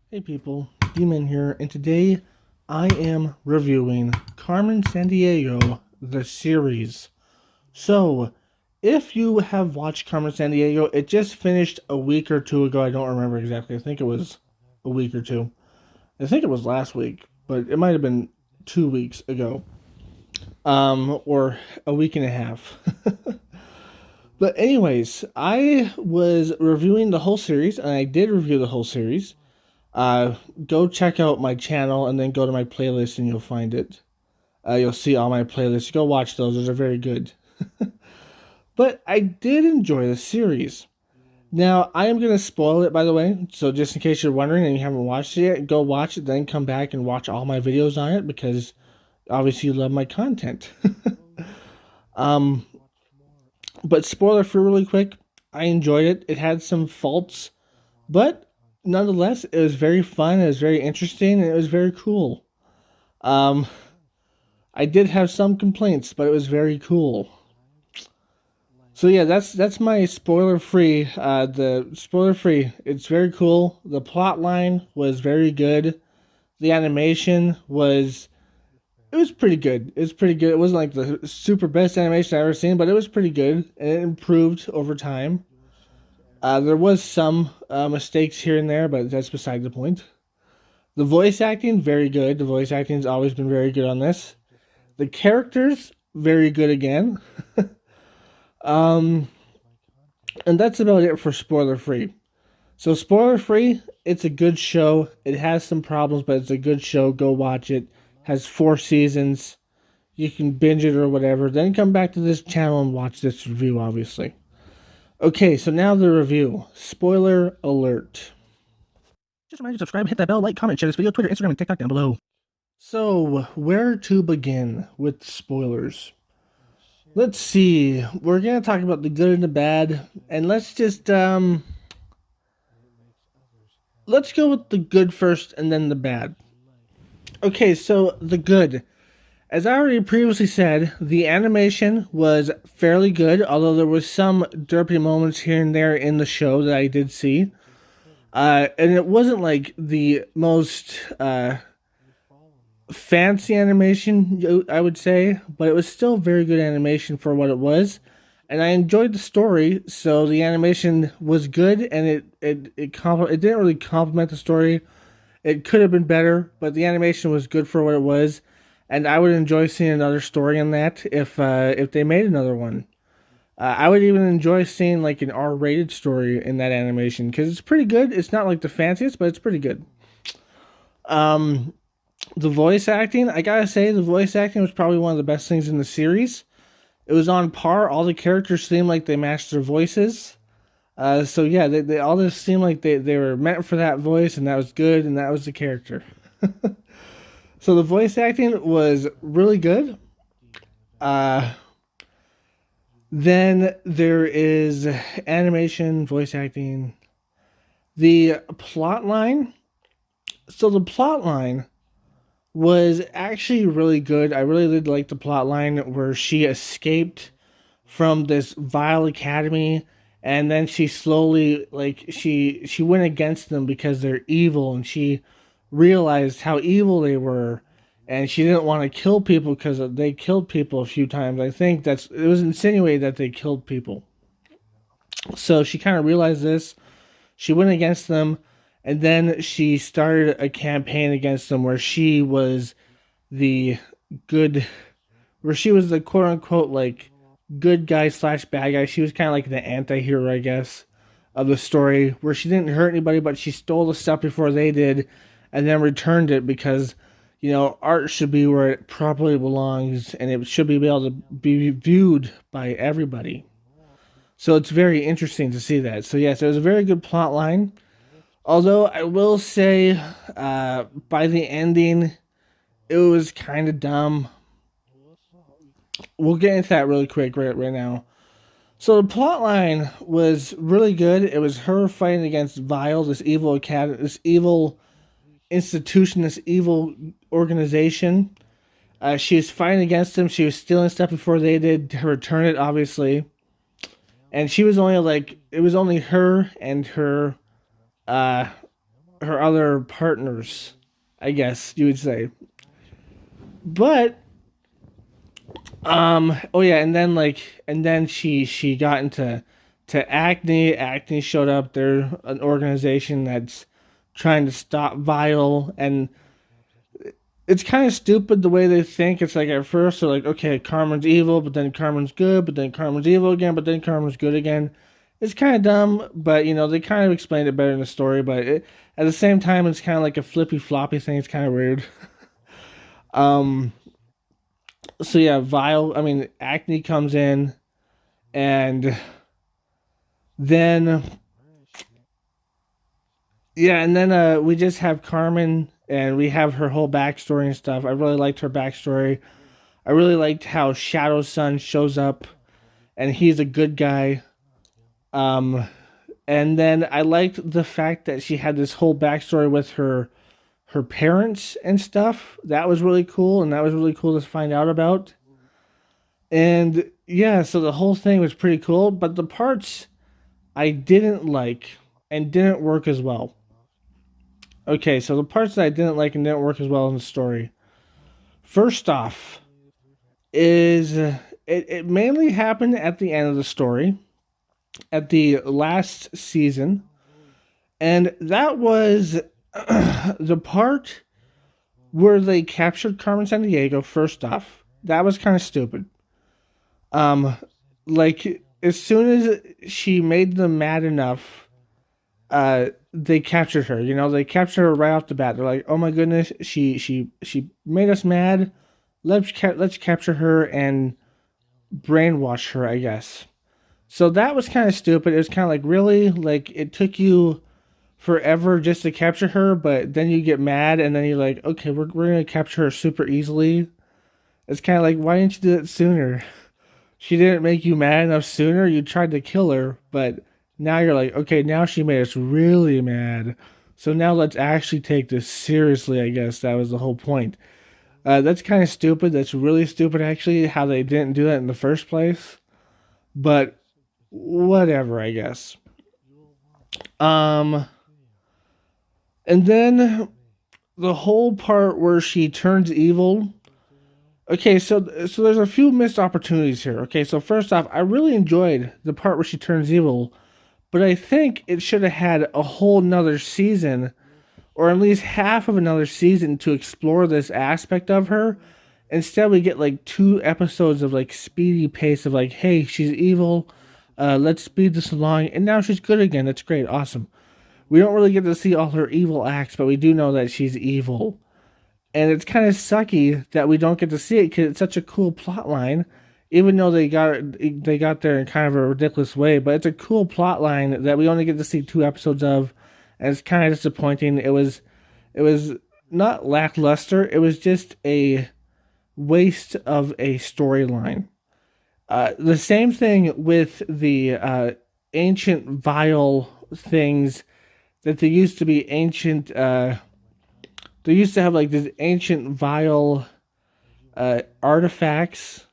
Hey people, Demon here, and today I am reviewing Carmen Sandiego, the series. So, if you have watched Carmen Sandiego, it just finished a week or two ago. I don't remember exactly. I think it was a week or two. I think it was last week, but it might have been 2 weeks ago. Or a week and a half. But anyways, I was reviewing the whole series, and I did review the whole series. Uh, Go check out my channel and then go to my playlist and you'll find it. You'll see all my playlists. Go watch those. Those are very good. But I did enjoy the series. Now, I am going to spoil it, by the way. So just in case you're wondering and you haven't watched it yet, go watch it, then come back and watch all my videos on it because obviously you love my content. um, but spoiler free really quick. I enjoyed it. It had some faults, but nonetheless, it was very fun. It was very interesting, and it was very cool. Um, I did have some complaints, but it was very cool. So yeah, that's my spoiler free. The spoiler free. It's very cool. The plot line was very good. The animation was it was pretty good. It was pretty good. It wasn't like the super best animation I've ever seen, but it was pretty good, and it improved over time. There was some mistakes here and there, but that's beside the point. The voice acting, very good. The voice acting's always been very good on this. The characters, very good again. um, and that's about it for spoiler free. So spoiler free, it's a good show. It has some problems, but it's a good show. Go watch it. Has 4 seasons. You can binge it or whatever. Then come back to this channel and watch this review, obviously. Okay, so now the review. Spoiler alert. Just remind you to subscribe, hit that bell, like, comment, share this video, Twitter, Instagram, and TikTok down below. So, where to begin with spoilers? Let's see. We're going to talk about the good and the bad, and let's go with the good first and then the bad. Okay, so the good. As I already previously said, the animation was fairly good, although there was some derpy moments here and there in the show that I did see. And it wasn't like the most fancy animation, I would say, but it was still very good animation for what it was. And I enjoyed the story, so the animation was good, and it didn't really complement the story. It could have been better, but the animation was good for what it was, and I would enjoy seeing another story in that if they made another one. I would even enjoy seeing like an R-rated story in that animation because it's pretty good. It's not like the fanciest, but it's pretty good. Um, the voice acting, I gotta say, the voice acting was probably one of the best things in the series. It was on par. All the characters seemed like they matched their voices. So yeah, they all just seemed like they were meant for that voice, and that was good, and that was the character. So the voice acting was really good. Uh, then there is animation, voice acting, the plot line. So the plot line was actually really good. I really did like the plot line where she escaped from this vile academy, and then she slowly she went against them because they're evil, and she realized how evil they were, and she didn't want to kill people because they killed people a few times. I think it was insinuated that they killed people. So she kind of realized this. She went against them, and then she started a campaign against them where she was the good, where she was the quote unquote like good guy slash bad guy. She was kind of like the anti-hero, I guess, of the story, where she didn't hurt anybody, but she stole the stuff before they did, and then returned it because, you know, art should be where it properly belongs, and it should be able to be viewed by everybody. So it's very interesting to see that. So yes, it was a very good plot line. Although I will say, by the ending, it was kind of dumb. We'll get into that really quick right now. So the plot line was really good. It was her fighting against Vile, this evil academy, this evil institution, this evil organization. She was fighting against them. She was stealing stuff before they did to return it, obviously. And she was only like, it was only her and her her other partners, I guess you would say. But oh yeah, and then she got into to acne. Acne showed up. They're an organization that's trying to stop Vile, and it's kind of stupid the way they think. It's like at first they're like, okay, Carmen's evil, but then Carmen's good, but then Carmen's evil again, but then Carmen's good again. It's kind of dumb, but they kind of explained it better in the story. But at the same time, it's kind of like a flippy floppy thing. It's kind of weird. um. So yeah, Vile. I mean, Acne comes in, and then we just have Carmen, and we have her whole backstory and stuff. I really liked her backstory. I really liked how Shadow's son shows up, and he's a good guy. Um, and then I liked the fact that she had this whole backstory with her parents and stuff. That was really cool, and that was really cool to find out about. And yeah, so the whole thing was pretty cool, but the parts I didn't like and didn't work as well. Okay, so the parts that I didn't like and didn't work as well in the story. First off, it mainly happened at the end of the story, at the last season, and that was the part where they captured Carmen Sandiego. First off, that was kind of stupid. Um, like as soon as she made them mad enough, they captured her. They captured her right off the bat. They're like, "Oh my goodness, she made us mad. Let's capture her and brainwash her." I guess. So that was kind of stupid. It was kind of like, really, like it took you forever just to capture her, but then you get mad and then you're like, okay, we're gonna capture her super easily. It's kind of like, why didn't you do it sooner? She didn't make you mad enough sooner. You tried to kill her, but now you're like, okay, now she made us really mad. So now let's actually take this seriously, I guess. That was the whole point. That's kind of stupid. That's really stupid, actually, how they didn't do that in the first place. But whatever, I guess. Um, and then the whole part where she turns evil. Okay, so there's a few missed opportunities here. Okay, so first off, I really enjoyed the part where she turns evil, but I think it should have had a whole nother season, or at least half of another season to explore this aspect of her. Instead, we get like 2 episodes of like speedy pace of like, hey, she's evil, let's speed this along, and now she's good again. That's great, awesome. We don't really get to see all her evil acts, but we do know that she's evil. And it's kind of sucky that we don't get to see it because it's such a cool plot line, even though they got there in kind of a ridiculous way. But it's a cool plot line that we only get to see 2 episodes of, and it's kind of disappointing. It was not lackluster. It was just a waste of a storyline. The same thing with the ancient Vile things that they used to be ancient. They used to have like these ancient Vile artifacts,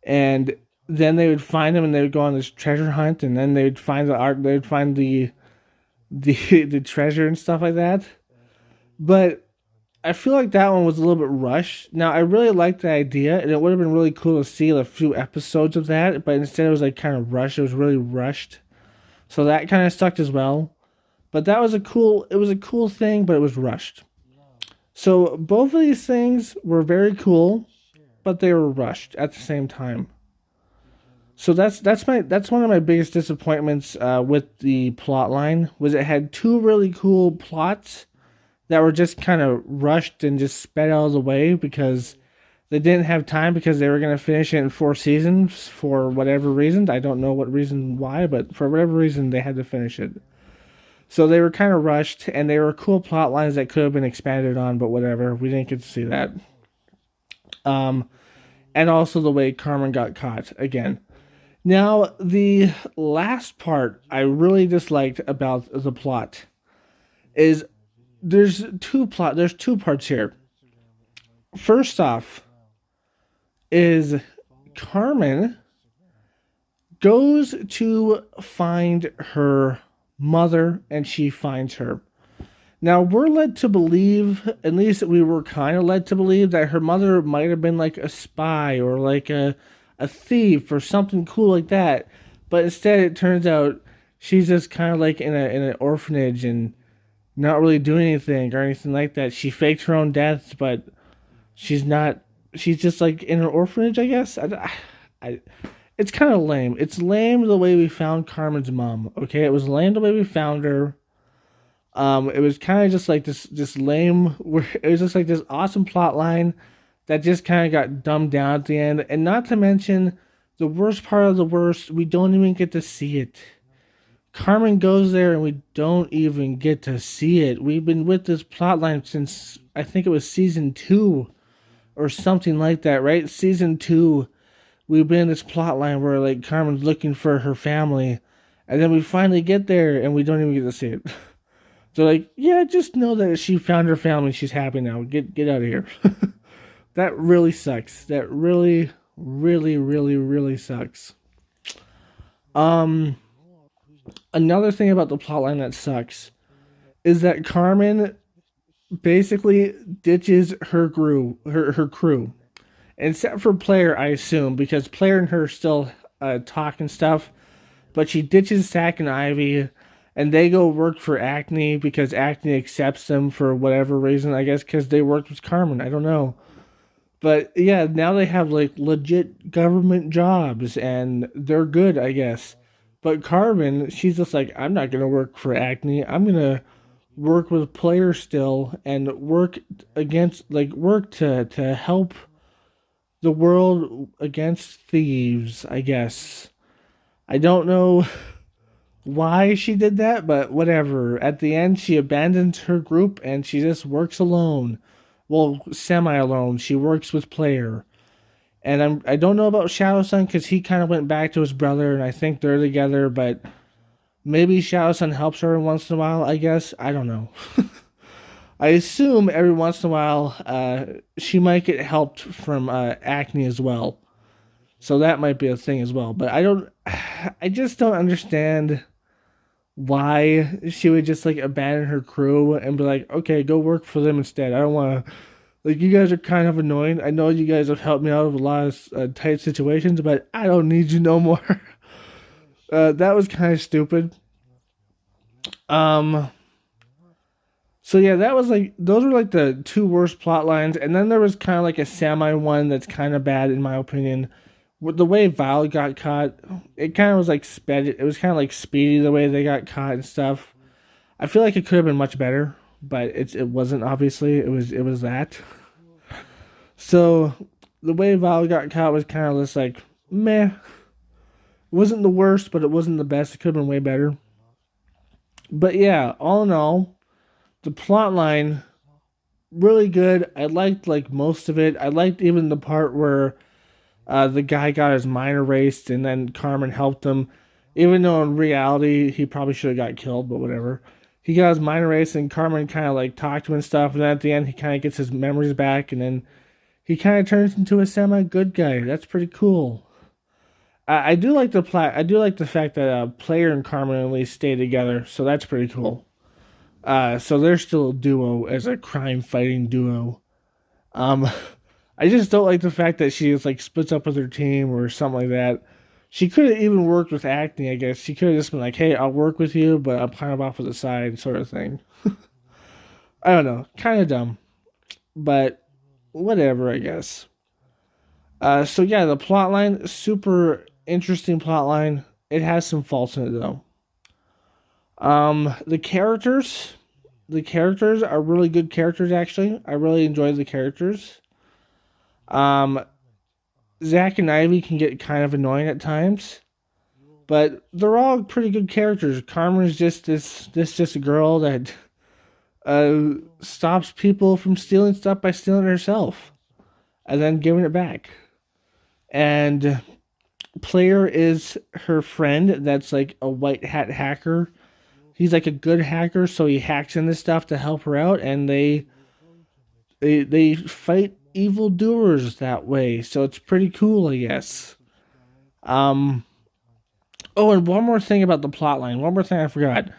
and then they would find them and they would go on this treasure hunt, and then they would find the art. They would find the the treasure and stuff like that. But I feel like that one was a little bit rushed. Now I really liked the idea, and it would have been really cool to see a few episodes of that. But instead, it was like kind of rushed. It was really rushed, so that kind of sucked as well. But that was it was a cool thing, but it was rushed. So both of these things were very cool, but they were rushed at the same time. So that's one of my biggest disappointments with the plot line was it had 2 really cool plots that were just kind of rushed and just sped out of the way because they didn't have time because they were going to finish it in 4 seasons for whatever reason. I don't know what reason why, but for whatever reason they had to finish it. So they were kind of rushed, and they were cool plot lines that could have been expanded on, but whatever. We didn't get to see that. And also the way Carmen got caught again. Now, the last part I really disliked about the plot is there's two parts here. First off, is Carmen goes to find her mother, and she finds her. Now, we're led to believe, at least we were kind of led to believe, that her mother might have been like a spy or like a thief or something cool like that. But instead, it turns out she's just kind of like in an orphanage and not really doing anything or anything like that. She faked her own death, but she's not. She's just like in an orphanage, I guess. It's kind of lame. It's lame the way we found Carmen's mom. Okay, it was lame the way we found her. It was kind of just like this lame. It was just like this awesome plot line that just kind of got dumbed down at the end, and not to mention the worst part of the worst. We don't even get to see it. Carmen goes there, and we don't even get to see it. We've been with this plot line since I think it was season 2 or something like that, right? Season 2. We've been in this plot line where like Carmen's looking for her family, and then we finally get there, and we don't even get to see it. So like, yeah, just know that she found her family. She's happy now. Get out of here. That really sucks. That really, really, really, really sucks. Um, Another thing about the plotline that sucks is that Carmen basically ditches her crew, except for Player, I assume, because Player and her still talk and stuff. But she ditches Sack and Ivy, and they go work for Acne because Acne accepts them for whatever reason. I guess because they worked with Carmen. I don't know. But yeah, now they have like legit government jobs and they're good, I guess. But Carmen, she's just like, I'm not gonna work for Acne. I'm gonna work with Player still and work against like work to help the world against thieves, I guess. I don't know why she did that, but whatever. At the end, she abandons her group and she just works alone. Well, semi alone. She works with Player. And I don't know about Shadow Sun because he kind of went back to his brother and I think they're together, but maybe Shadow Sun helps her once in a while, I guess. I don't know. I assume every once in a while she might get helped from Acne as well. So that might be a thing as well. But I just don't understand why she would just like abandon her crew and be like, okay, go work for them instead. I don't want to. Like, you guys are kind of annoying. I know you guys have helped me out of a lot of tight situations, but I don't need you no more. That was kind of stupid. Um, so yeah, that was like, those were like the two worst plot lines. And then there was kind of like a semi one that's kind of bad in my opinion. With the way Val got caught, it kind of was like it was kind of like speedy the way they got caught and stuff. I feel like it could have been much better, but it wasn't obviously. It was that. So the way Val got caught was kind of just like meh. It wasn't the worst, but it wasn't the best. It could have been way better. But yeah, all in all, the plot line really good. I liked like most of it. I liked even the part where the guy got his mind erased and then Carmen helped him. Even though in reality he probably should have got killed, but whatever. He got his mind erased and Carmen kind of like talked to him and stuff. And then at the end he kind of gets his memories back and then he kind of turns into a semi good guy. That's pretty cool. I do like the plot. I do like the fact that Player and Carmen at least stay together. So that's pretty cool. So they're still a duo as a crime fighting duo. Um, I just don't like the fact that she is like splits up with her team or something like that. She could have even worked with Acne, I guess. She could have just been like, hey, I'll work with you, but I'm kind of off to the side, sort of thing. I don't know. Kind of dumb. But whatever, I guess. So yeah, the plot line, super interesting plot line. It has some faults in it though. The characters are really good characters actually. I really enjoy the characters. Um, Zach and Ivy can get kind of annoying at times, but they're all pretty good characters. Carmen's just this just a girl that stops people from stealing stuff by stealing it herself and then giving it back. And Player is her friend that's like a white hat hacker. He's like a good hacker, so he hacks into stuff to help her out, and they fight evildoers that way. So it's pretty cool, I guess. Oh, and one more thing about the plot line. One more thing I forgot.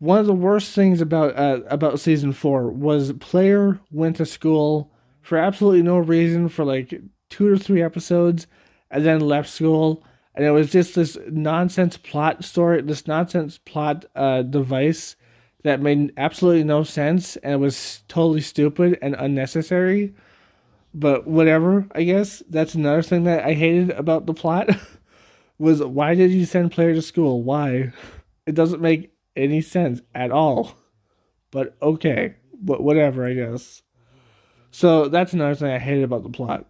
One of the worst things about season 4 was player went to school for absolutely no reason for like 2 or 3 episodes, and then left school, and it was just this nonsense plot story, this nonsense plot device that made absolutely no sense, and it was totally stupid and unnecessary. But whatever, I guess that's another thing that I hated about the plot was why did you send player to school? Why? It doesn't make any sense at all. But okay, but whatever, I guess. So that's another thing I hated about the plot.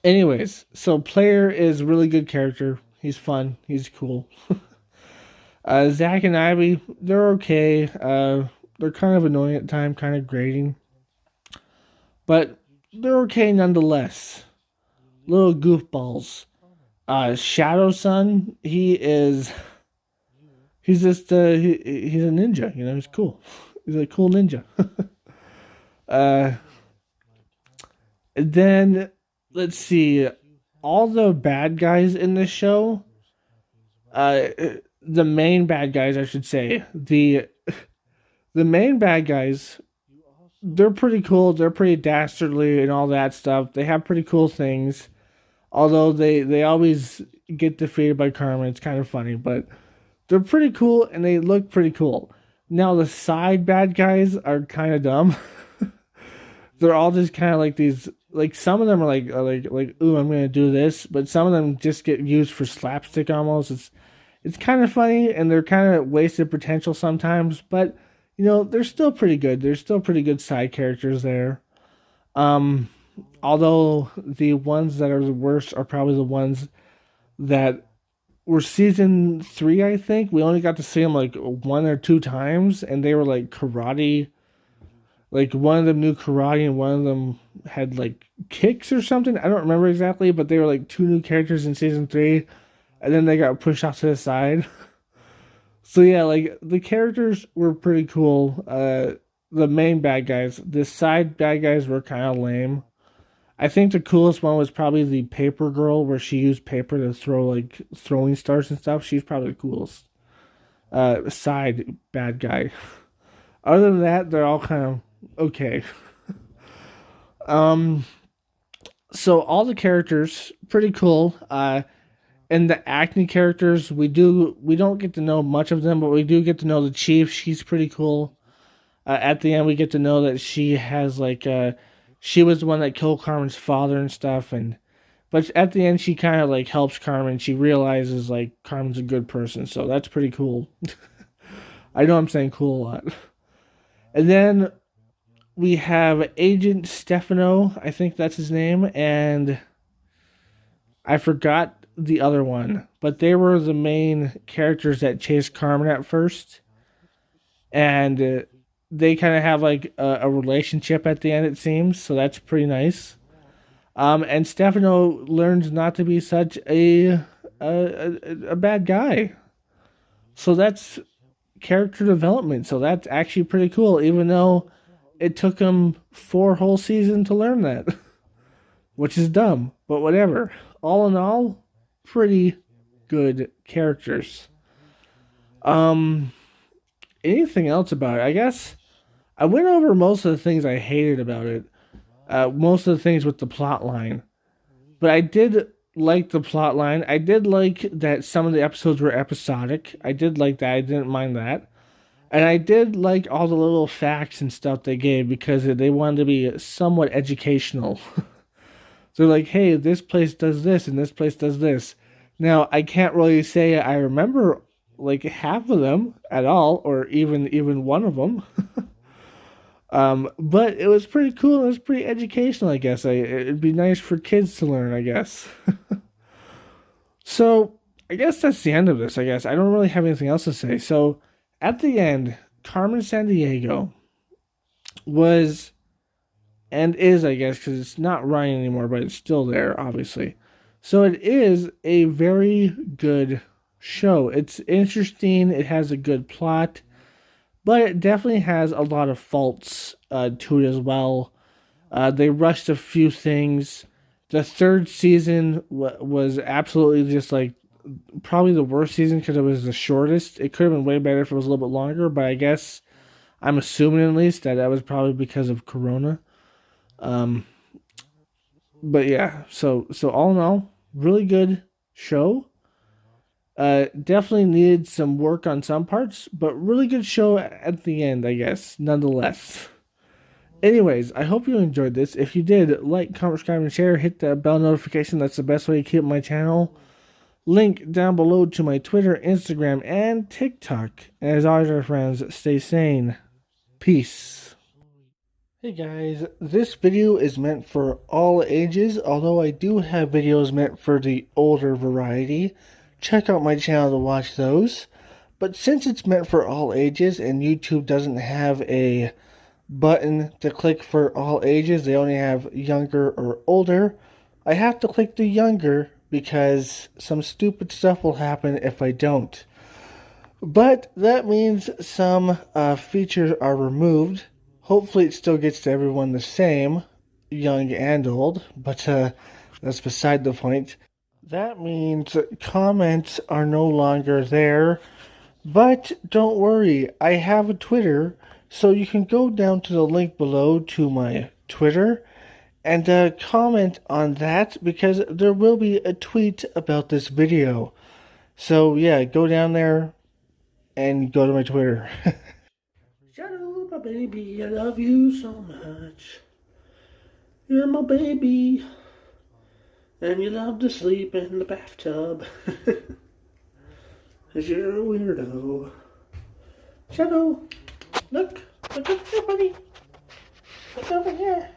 Anyways, so player is a really good character. He's fun. He's cool. Zach and Ivy, they're okay. They're kind of annoying at times, kind of grating, but they're okay nonetheless. Little goofballs. Shadow Sun, he's just he's a ninja. You know, he's cool. He's a cool ninja. uh, then let's see, all the bad guys in this show. Uh, the main bad guys, I should say. The main bad guys, they're pretty cool. They're pretty dastardly and all that stuff. They have pretty cool things. Although they always get defeated by Carmen. It's kind of funny, but they're pretty cool and they look pretty cool. Now the side bad guys are kind of dumb. They're all just kind of like these. Like some of them are like ooh, I'm gonna do this, but some of them just get used for slapstick almost. It's kind of funny and they're kind of wasted potential sometimes, but you know they're still pretty good. There's still pretty good side characters there. Um, Although the ones that are the worst are probably the ones that were season 3. I think we only got to see them like 1 or 2 times, and they were like karate. Like one of them knew karate, and one of them had like kicks or something. I don't remember exactly, but they were like 2 new characters in season 3, and then they got pushed off to the side. So yeah, like the characters were pretty cool. The main bad guys, the side bad guys were kind of lame. I think the coolest one was probably the paper girl, where she used paper to throw like throwing stars and stuff. She's probably the coolest. Side bad guy. Other than that, they're all kind of okay. Um, so all the characters pretty cool. And the acne characters, we don't get to know much of them, but we do get to know the chief. She's pretty cool. At the end, we get to know that she has like she was the one that killed Carmen's father and stuff, and but at the end she kind of like helps Carmen. She realizes like Carmen's a good person, so that's pretty cool. I know I'm saying cool a lot. And then we have Agent Stefano, I think that's his name, and I forgot the other one, but they were the main characters that chased Carmen at first, and they kind of have like a relationship at the end, it seems, so that's pretty nice. And Stefano learns not to be such a bad guy, so that's character development. So that's actually pretty cool, even though it took him 4 whole seasons to learn that, which is dumb, but whatever. All in all, pretty good characters. Um, Anything else about it? I guess I went over most of the things I hated about it. Most of the things with the plot line, but I did like the plot line. I did like that some of the episodes were episodic. I did like that. I didn't mind that. And I did like all the little facts and stuff they gave because they wanted to be somewhat educational. They're like, hey, this place does this and this place does this. Now, I can't really say I remember like half of them at all, or even one of them. But it was pretty cool. It was pretty educational, I guess. It'd be nice for kids to learn, I guess. So, I guess that's the end of this, I guess. I don't really have anything else to say. So, at the end, Carmen Sandiego was, and is, I guess, because it's not running anymore, but it's still there, obviously. So, it is a very good show. It's interesting. It has a good plot. But it definitely has a lot of faults to it as well. They rushed a few things. The third season was absolutely just like probably the worst season because it was the shortest. It could have been way better if it was a little bit longer, but I guess I'm assuming at least that was probably because of Corona. Um, but yeah, so all in all, really good show. Definitely needed some work on some parts, but really good show at the end, I guess, nonetheless. Anyways, I hope you enjoyed this. If you did, like, comment, subscribe, and share. Hit the bell notification. That's the best way to keep my channel. Link down below to my Twitter, Instagram, and TikTok. And as always, our friends, stay sane. Peace. Hey guys, this video is meant for all ages, although I do have videos meant for the older variety. Check out my channel to watch those. But since it's meant for all ages and YouTube doesn't have a button to click for all ages, they only have younger or older, I have to click the younger because some stupid stuff will happen if I don't. But that means some features are removed. Hopefully it still gets to everyone the same, young and old, but that's beside the point. That means comments are no longer there, but don't worry, I have a Twitter, so you can go down to the link below to my Twitter and comment on that because there will be a tweet about this video. So yeah, go down there and go to my Twitter. Shadow, my baby, I love you so much. You're my baby, and you love to sleep in the bathtub. 'Cause you're a weirdo. Shadow, look over here, buddy. Look over here.